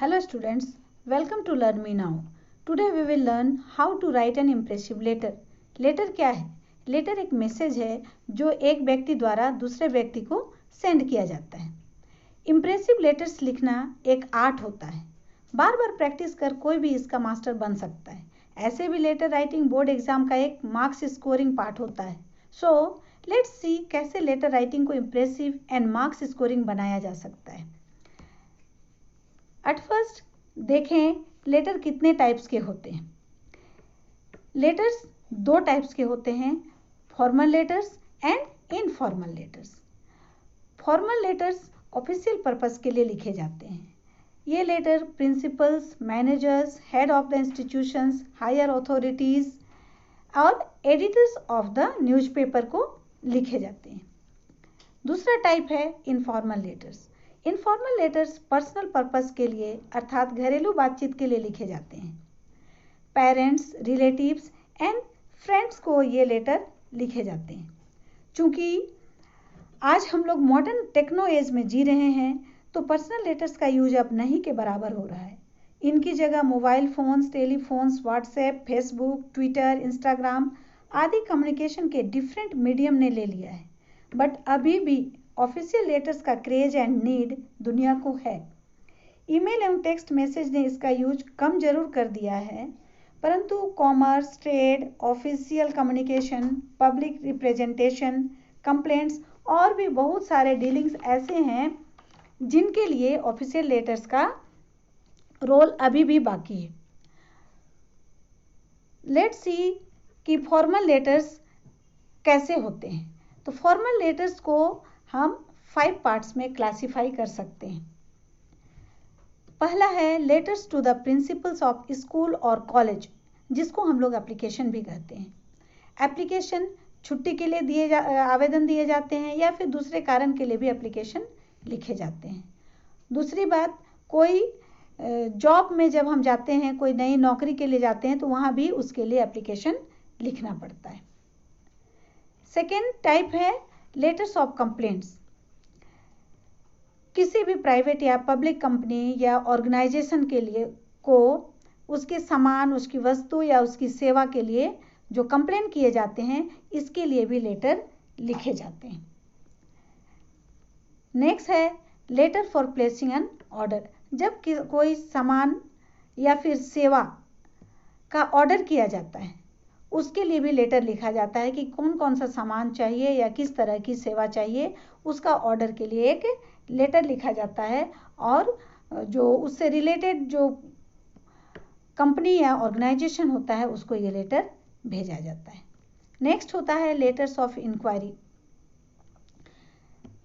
Hello students, welcome to Learn Me Now. Today we will learn how to write an impressive letter. Letter क्या है? Letter एक message है जो एक व्यक्ति द्वारा दूसरे व्यक्ति को सेंड किया जाता है. इम्प्रेसिव लेटर्स लिखना एक आर्ट होता है. बार बार प्रैक्टिस कर कोई भी इसका मास्टर बन सकता है. ऐसे भी लेटर राइटिंग बोर्ड एग्जाम का एक मार्क्स स्कोरिंग पार्ट होता है. सो लेट्स सी कैसे लेटर राइटिंग को इम्प्रेसिव एंड मार्क्स स्कोरिंग बनाया जा सकता है. एट फर्स्ट देखें लेटर कितने टाइप्स के होते हैं. लेटर्स दो टाइप्स के होते हैं, formal letters and informal letters. Formal letters official purpose के लिए लिखे जाते हैं. ये letter principals, managers, head of the institutions, higher authorities और एडिटर्स ऑफ द न्यूज़पेपर को लिखे जाते हैं. दूसरा टाइप है informal letters. Informal letters personal purpose के लिए अर्थात घरेलू बातचीत के लिए लिखे जाते हैं. पेरेंट्स, रिलेटिव्स एंड फ्रेंड्स को ये लेटर लिखे जाते हैं. चूँकि आज हम लोग मॉडर्न टेक्नो एज में जी रहे हैं तो पर्सनल लेटर्स का यूज अब नहीं के बराबर हो रहा है. इनकी जगह mobile phones, telephones, WhatsApp, Facebook, Twitter, Instagram आदि कम्युनिकेशन के डिफरेंट मीडियम ने ले लिया है. बट अभी भी ऑफिशियल लेटर्स का क्रेज एंड नीड दुनिया को है. ईमेल एवं टेक्स्ट मैसेज ने इसका यूज कम जरूर कर दिया है, परंतु commerce, trade, official communication, public representation, complaints और भी बहुत सारे डीलिंग्स ऐसे हैं जिनके लिए ऑफिशियल लेटर्स का रोल अभी भी बाकी है. लेट्स सी कि फॉर्मल लेटर्स कैसे होते हैं. तो फॉर्मल लेटर्स को हम 5 पार्ट्स में क्लासिफाई कर सकते हैं. पहला है letters to the principals of school और कॉलेज, जिसको हम लोग एप्लीकेशन भी कहते हैं. एप्लीकेशन छुट्टी के लिए आवेदन दिए जाते हैं या फिर दूसरे कारण के लिए भी एप्लीकेशन लिखे जाते हैं. दूसरी बात, कोई जॉब में जब हम जाते हैं, कोई नई नौकरी के लिए जाते हैं तो वहाँ भी उसके लिए एप्लीकेशन लिखना पड़ता है. सेकेंड टाइप है लेटर्स ऑफ कंप्लेंट्स. किसी भी प्राइवेट या पब्लिक कंपनी या ऑर्गेनाइजेशन के लिए को उसके सामान, उसकी वस्तु या उसकी सेवा के लिए जो कंप्लेन किए जाते हैं, इसके लिए भी लेटर लिखे जाते हैं. नेक्स्ट है letter for placing an order. जब कोई सामान या फिर सेवा का ऑर्डर किया जाता है उसके लिए भी लेटर लिखा जाता है कि कौन कौन सा सामान चाहिए या किस तरह की सेवा चाहिए, उसका ऑर्डर के लिए एक लेटर लिखा जाता है और जो उससे रिलेटेड जो कंपनी या ऑर्गेनाइजेशन होता है उसको ये लेटर भेजा जाता है. नेक्स्ट होता है लेटर्स ऑफ इंक्वायरी.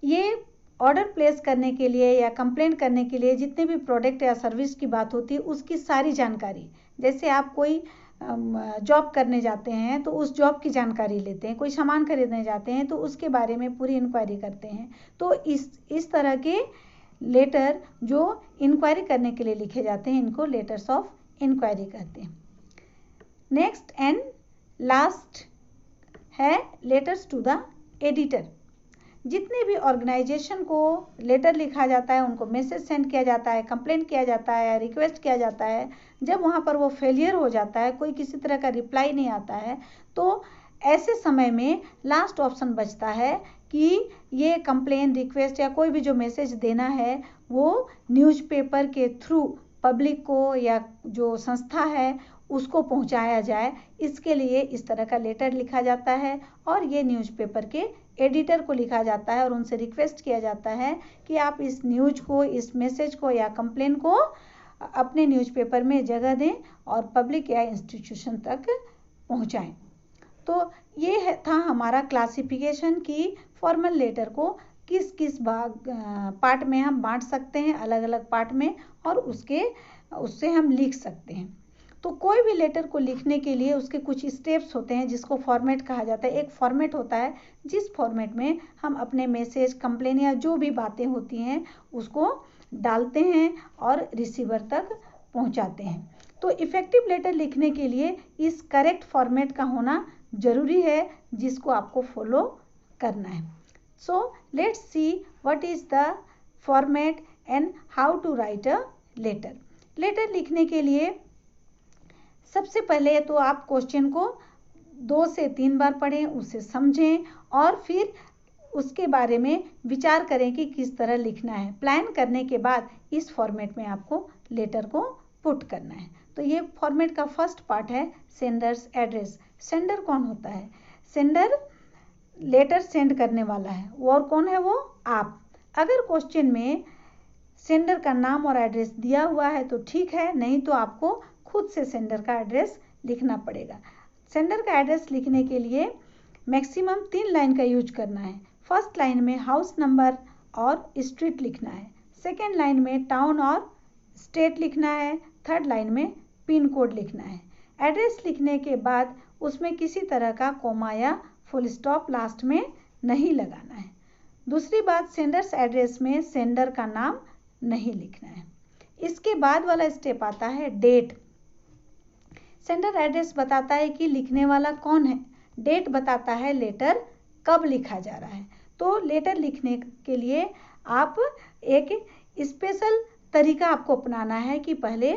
ये ऑर्डर प्लेस करने के लिए या कंप्लेंट करने के लिए जितने भी प्रोडक्ट या सर्विस की बात होती है उसकी सारी जानकारी, जैसे आप कोई जॉब करने जाते हैं तो उस जॉब की जानकारी लेते हैं, कोई सामान खरीदने जाते हैं तो उसके बारे में पूरी इंक्वायरी करते हैं. तो इस तरह के लेटर जो इंक्वायरी करने के लिए लिखे जाते हैं इनको लेटर्स ऑफ इंक्वायरी कहते हैं. नेक्स्ट एंड लास्ट है लेटर्स टू द एडिटर. जितने भी ऑर्गेनाइजेशन को लेटर लिखा जाता है, उनको मैसेज सेंड किया जाता है, कंप्लेंट किया जाता है, रिक्वेस्ट किया जाता है, जब वहाँ पर वो फेलियर हो जाता है, कोई किसी तरह का रिप्लाई नहीं आता है, तो ऐसे समय में लास्ट ऑप्शन बचता है कि ये कंप्लेन, रिक्वेस्ट या कोई भी जो मैसेज देना है वो न्यूज़पेपर के थ्रू पब्लिक को या जो संस्था है उसको पहुंचाया जाए. इसके लिए इस तरह का लेटर लिखा जाता है और ये न्यूज़पेपर के एडिटर को लिखा जाता है और उनसे रिक्वेस्ट किया जाता है कि आप इस न्यूज़ को, इस मैसेज को या कंप्लेन को अपने न्यूज़पेपर में जगह दें और पब्लिक या इंस्टीट्यूशन तक पहुंचाएं. तो ये था हमारा क्लासिफिकेशन की फॉर्मल लेटर को किस किस पार्ट में हम बांट सकते हैं, अलग अलग पार्ट में, और उससे हम लिख सकते हैं. तो कोई भी लेटर को लिखने के लिए उसके कुछ स्टेप्स होते हैं जिसको फॉर्मेट कहा जाता है. एक फॉर्मेट होता है जिस फॉर्मेट में हम अपने मैसेज, कंप्लेन या जो भी बातें होती हैं उसको डालते हैं और रिसीवर तक पहुंचाते हैं. तो इफ़ेक्टिव लेटर लिखने के लिए इस करेक्ट फॉर्मेट का होना ज़रूरी है जिसको आपको फॉलो करना है. So let's see what is the format and how to write a letter. Letter लिखने के लिए सबसे पहले तो आप क्वेश्चन को 2 से 3 बार पढ़ें, उसे समझें और फिर उसके बारे में विचार करें कि किस तरह लिखना है। प्लान करने के बाद इस फॉर्मेट में आपको लेटर को पुट करना है। तो ये फॉर्मेट का फर्स्ट पार्ट है सेंडर्स एड्रेस। सेंडर कौन होता है? सेंडर लेटर सेंड करने वाला है, और कौन है वो? आप। अगर क्वेश्चन में सेंडर का नाम और एड्रेस दिया हुआ है तो ठीक है, नहीं तो आपको खुद से सेंडर का एड्रेस लिखना पड़ेगा। सेंडर का एड्रेस लिखने के लिए मैक्सिमम 3 लाइन का यूज करना है। फर्स्ट लाइन में हाउस नंबर और स्ट्रीट लिखना है, सेकेंड लाइन में टाउन और स्टेट लिखना है, थर्ड लाइन में पिन कोड लिखना है। एड्रेस लिखने के बाद उसमें किसी तरह का कोमा या फुल स्टॉप लास्ट में नहीं लगाना है। दूसरी बात, सेंडर्स एड्रेस में सेंडर का नाम नहीं लिखना है। इसके बाद वाला स्टेप आता है डेट। सेंडर एड्रेस बताता है कि लिखने वाला कौन है, डेट बताता है लेटर कब लिखा जा रहा है। तो लेटर लिखने के लिए आप एक स्पेशल तरीका आपको अपनाना है कि पहले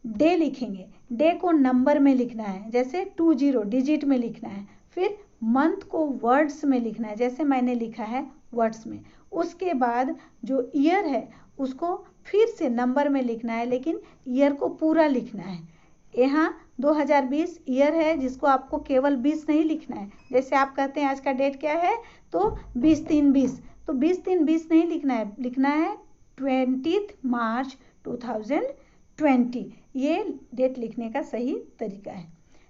डे लिखेंगे, डे को नंबर में लिखना है, जैसे 20 डिजिट में लिखना है। फिर मंथ को वर्ड्स में लिखना है, जैसे मैंने लिखा है वर्ड्स में। उसके बाद जो ईयर है उसको फिर से नंबर में लिखना है, लेकिन ईयर को पूरा लिखना है। यहाँ 2020 ईयर है, जिसको आपको केवल 20 नहीं लिखना है। जैसे आप कहते हैं आज का डेट क्या है, तो 20/3/20, तो 20/3/20 नहीं लिखना है, लिखना है 20 मार्च 2020। ये डेट लिखने का सही तरीका है।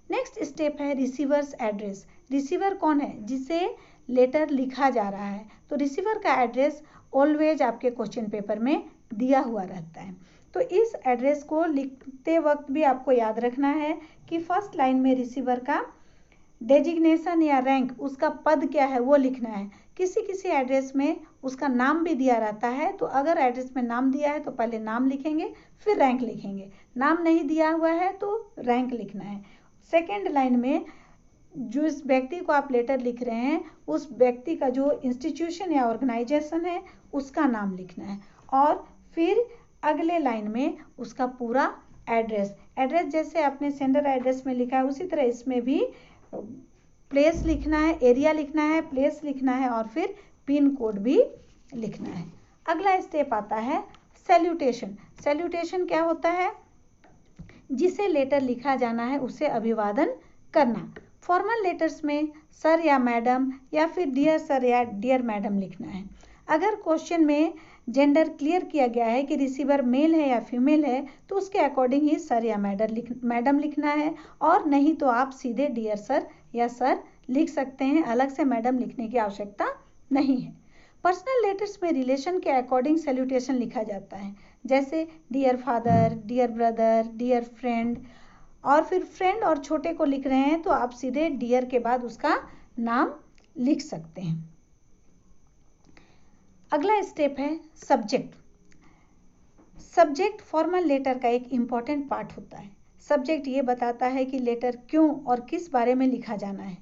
नेक्स्ट स्टेप है रिसीवर्स एड्रेस। रिसीवर कौन है? जिसे लेटर लिखा जा रहा है। तो रिसीवर का एड्रेस ऑलवेज आपके क्वेश्चन पेपर में दिया हुआ रहता है। तो इस एड्रेस को लिखते वक्त भी आपको याद रखना है कि फर्स्ट लाइन में रिसीवर का डेजिग्नेशन या रैंक, उसका पद क्या है वो लिखना है। किसी किसी एड्रेस में उसका नाम भी दिया रहता है, तो अगर एड्रेस में नाम दिया है तो पहले नाम लिखेंगे, फिर रैंक लिखेंगे। नाम नहीं दिया हुआ है तो रैंक लिखना है। सेकेंड लाइन में जो इस व्यक्ति को आप लेटर लिख रहे हैं, उस व्यक्ति का जो इंस्टीट्यूशन या ऑर्गेनाइजेशन है उसका नाम लिखना है। और फिर अगले लाइन में उसका पूरा एड्रेस, जैसे आपने सेंडर एड्रेस में लिखा है उसी तरह इसमें भी प्लेस लिखना है, एरिया लिखना है, प्लेस लिखना है और फिर पिन कोड भी लिखना है। अगला स्टेप आता है सैल्यूटेशन। सैल्यूटेशन क्या होता है? जिसे लेटर लिखा जाना है उसे अभिवादन करना। फॉर्मल लेटर्स में सर या मैडम या फिर डियर सर या डियर मैडम लिखना है। अगर क्वेश्चन में जेंडर क्लियर किया गया है कि रिसीवर मेल है या फीमेल है, तो उसके अकॉर्डिंग ही सर या मैडम लिखना है, और नहीं तो आप सीधे डियर सर या सर लिख सकते हैं, अलग से मैडम लिखने की आवश्यकता नहीं है। पर्सनल लेटर्स में रिलेशन के अकॉर्डिंग सैल्यूटेशन लिखा जाता है, जैसे dear father, dear brother, dear friend. और फिर फ्रेंड और छोटे को लिख रहे हैं तो आप सीधे डियर के बाद उसका नाम लिख सकते हैं। अगला स्टेप है सब्जेक्ट। सब्जेक्ट फॉर्मल लेटर का एक इम्पॉर्टेंट पार्ट होता है। सब्जेक्ट ये बताता है कि लेटर क्यों और किस बारे में लिखा जाना है।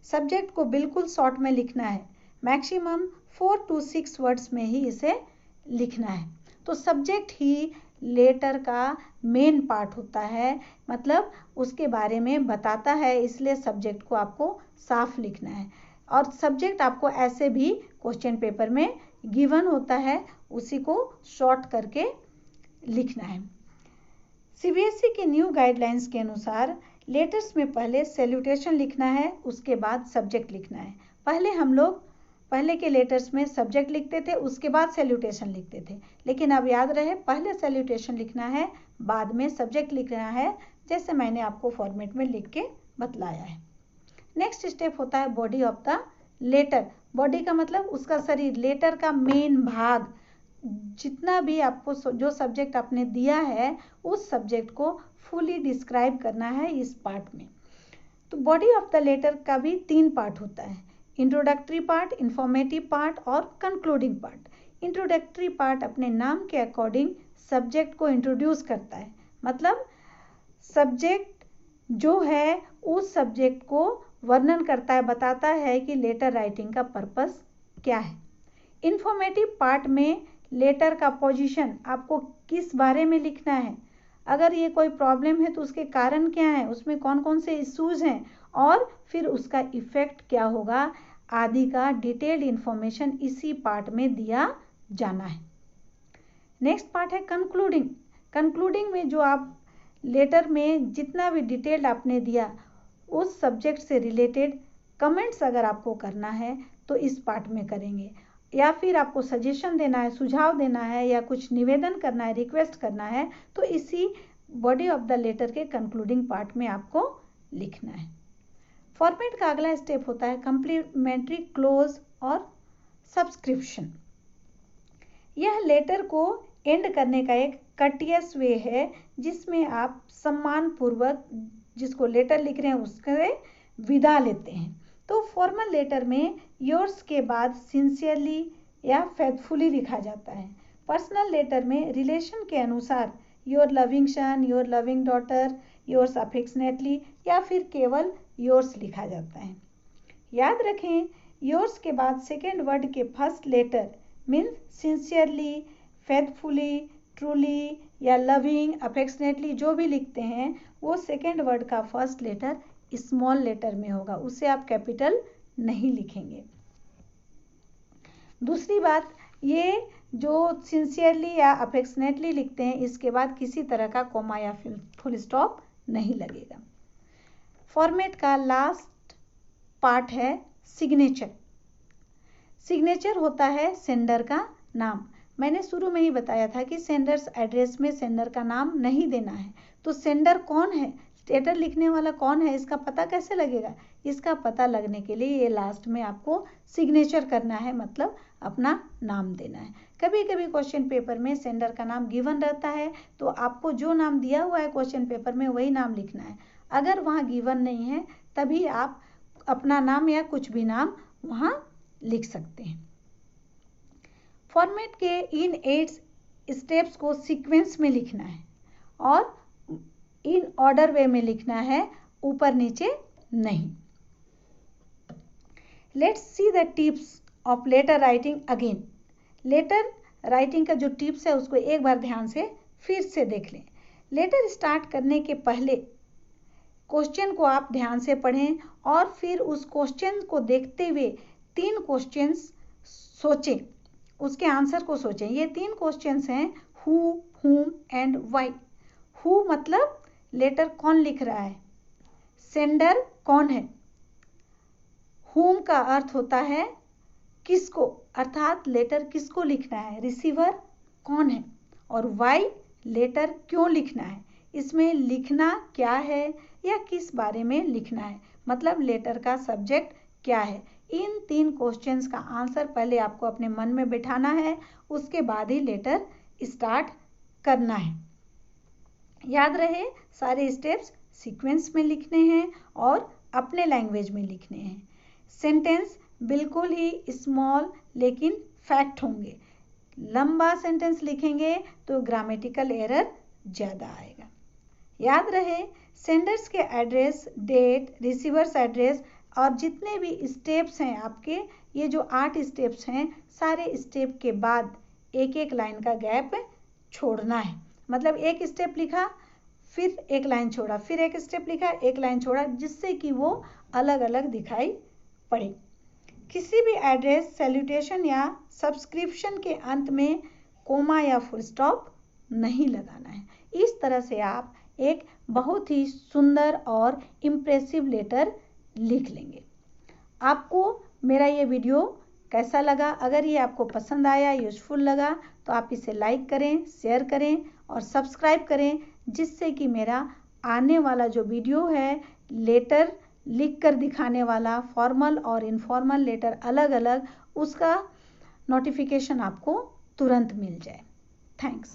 सब्जेक्ट को बिल्कुल शॉर्ट में लिखना है, मैक्सिमम 4 to 6 वर्ड्स में ही इसे लिखना है। तो सब्जेक्ट ही लेटर का मेन पार्ट होता है, मतलब उसके बारे में बताता है, इसलिए सब्जेक्ट को आपको साफ लिखना है। और सब्जेक्ट आपको ऐसे भी क्वेश्चन पेपर में गिवन होता है, उसी को शॉर्ट करके लिखना है। सीबीएसई के न्यू गाइडलाइंस के अनुसार लेटर्स में पहले सैल्यूटेशन लिखना है, उसके बाद सब्जेक्ट लिखना है। पहले के लेटर्स में सब्जेक्ट लिखते थे, उसके बाद सैल्यूटेशन लिखते थे, लेकिन अब याद रहे पहले सैल्यूटेशन लिखना है, बाद में सब्जेक्ट लिखना है, जैसे मैंने आपको फॉर्मेट में लिख के बतलाया है। नेक्स्ट स्टेप होता है body of the letter. Body का मतलब उसका शरीर, लेटर का मेन भाग, जितना भी आपको जो सब्जेक्ट आपने दिया है उस सब्जेक्ट को फुली डिस्क्राइब करना है इस पार्ट में। तो बॉडी ऑफ द लेटर का भी 3 पार्ट होता है, इंट्रोडक्टरी पार्ट, इंफॉर्मेटिव पार्ट और कंक्लूडिंग पार्ट। इंट्रोडक्टरी पार्ट अपने नाम के अकॉर्डिंग सब्जेक्ट को इंट्रोड्यूस करता है, मतलब सब्जेक्ट जो है उस सब्जेक्ट को वर्णन करता है, बताता है कि लेटर राइटिंग का पर्पस क्या है। इंफॉर्मेटिव पार्ट में लेटर का पोजीशन, आपको किस बारे में लिखना है, अगर ये कोई प्रॉब्लम है तो उसके कारण क्या है, उसमें कौन कौन से इश्यूज हैं और फिर उसका इफेक्ट क्या होगा आदि का डिटेल्ड इंफॉर्मेशन इसी पार्ट में दिया जाना है। नेक्स्ट पार्ट है कंक्लूडिंग। कंक्लूडिंग में जो आप लेटर में जितना भी डिटेल्ड आपने दिया उस सब्जेक्ट से रिलेटेड कमेंट्स अगर आपको करना है तो इस पार्ट में करेंगे, या फिर आपको सजेशन देना है, सुझाव देना है या कुछ निवेदन करना है, रिक्वेस्ट करना है तो इसी बॉडी ऑफ द लेटर के कंक्लूडिंग पार्ट में आपको लिखना है। फॉर्मेट का अगला स्टेप होता है कंप्लीमेंट्री क्लोज और सब्सक्रिप्शन। यह लेटर को एंड करने का एक कटियस वे है जिसमें आप सम्मान पूर्वक जिसको लेटर लिख रहे हैं उसके विदा लेते हैं। तो फॉर्मल लेटर में योर्स के बाद सिंसियरली या फेथफुली लिखा जाता है। पर्सनल लेटर में रिलेशन के अनुसार your loving son, your loving daughter, yours affectionately या फिर केवल योर्स लिखा जाता है। याद रखें योर्स के बाद सेकेंड वर्ड के first letter means sincerely, faithfully, truly या लविंग, अफेक्शनेटली जो भी लिखते हैं वो सेकेंड वर्ड का फर्स्ट लेटर स्मॉल लेटर में होगा, उसे आप कैपिटल नहीं लिखेंगे। दूसरी बात, ये जो सिंसियरली या अफेक्शनेटली लिखते हैं इसके बाद किसी तरह का कोमा या फुल स्टॉप नहीं लगेगा। फॉर्मेट का लास्ट पार्ट है सिग्नेचर। सिग्नेचर होता है सेंडर का नाम। मैंने शुरू में ही बताया था कि सेंडर्स एड्रेस में सेंडर का नाम नहीं देना है। तो सेंडर कौन है, लेटर लिखने वाला कौन है, इसका पता कैसे लगेगा? इसका पता लगने के लिए ये लास्ट में आपको सिग्नेचर करना है, मतलब अपना नाम देना है। कभी कभी क्वेश्चन पेपर में सेंडर का नाम गिवन रहता है तो आपको जो नाम दिया हुआ है क्वेश्चन पेपर में वही नाम लिखना है। अगर वहाँ गिवन नहीं है तभी आप अपना नाम या कुछ भी नाम वहाँ लिख सकते हैं। फॉर्मेट के इन 8 स्टेप्स को सीक्वेंस में लिखना है और इन ऑर्डर वे में लिखना है, ऊपर नीचे नहीं। Let's see the tips of letter writing again. Letter writing का जो टिप्स है उसको एक बार ध्यान से फिर से देख लें। लेटर स्टार्ट करने के पहले क्वेश्चन को आप ध्यान से पढ़ें और फिर उस क्वेश्चन को देखते हुए 3 क्वेश्चंस सोचें, उसके आंसर को सोचें। ये 3 क्वेश्चंस हैं who, whom and why. Who मतलब लेटर कौन लिख रहा है, सेंडर कौन है, whom का अर्थ होता है किसको, अर्थात लेटर किसको लिखना है, रिसीवर कौन है, और व्हाई लेटर क्यों लिखना है, इसमें लिखना क्या है या किस बारे में लिखना है, मतलब लेटर का सब्जेक्ट क्या है। इन 3 क्वेश्चंस का आंसर पहले आपको अपने मन में बिठाना है, उसके बाद ही लेटर स्टार्ट करना है। याद रहे सारे स्टेप्स सीक्वेंस में लिखने हैं और अपने लैंग्वेज में लिखने हैं। सेंटेंस बिल्कुल ही स्मॉल लेकिन फैक्ट होंगे। लंबा सेंटेंस लिखेंगे तो ग्रामेटिकल एरर ज़्यादा आएगा। याद रहे सेंडर्स के एड्रेस, डेट, रिसीवर्स एड्रेस और जितने भी स्टेप्स हैं आपके, ये जो 8 स्टेप्स हैं, सारे स्टेप के बाद एक एक लाइन का गैप छोड़ना है। मतलब एक स्टेप लिखा फिर एक लाइन छोड़ा, फिर एक स्टेप लिखा एक लाइन छोड़ा, जिससे कि वो अलग अलग दिखाई पड़े। किसी भी एड्रेस, सैल्यूटेशन या सब्सक्रिप्शन के अंत में कोमा या फुल स्टॉप नहीं लगाना है। इस तरह से आप एक बहुत ही सुंदर और इम्प्रेसिव लेटर लिख लेंगे। आपको मेरा ये वीडियो कैसा लगा? अगर ये आपको पसंद आया, यूजफुल लगा तो आप इसे लाइक करें, शेयर करें और सब्सक्राइब करें, जिससे कि मेरा आने वाला जो वीडियो है लेटर लिख कर दिखाने वाला, फॉर्मल और इनफॉर्मल लेटर अलग अलग, उसका नोटिफिकेशन आपको तुरंत मिल जाए। थैंक्स।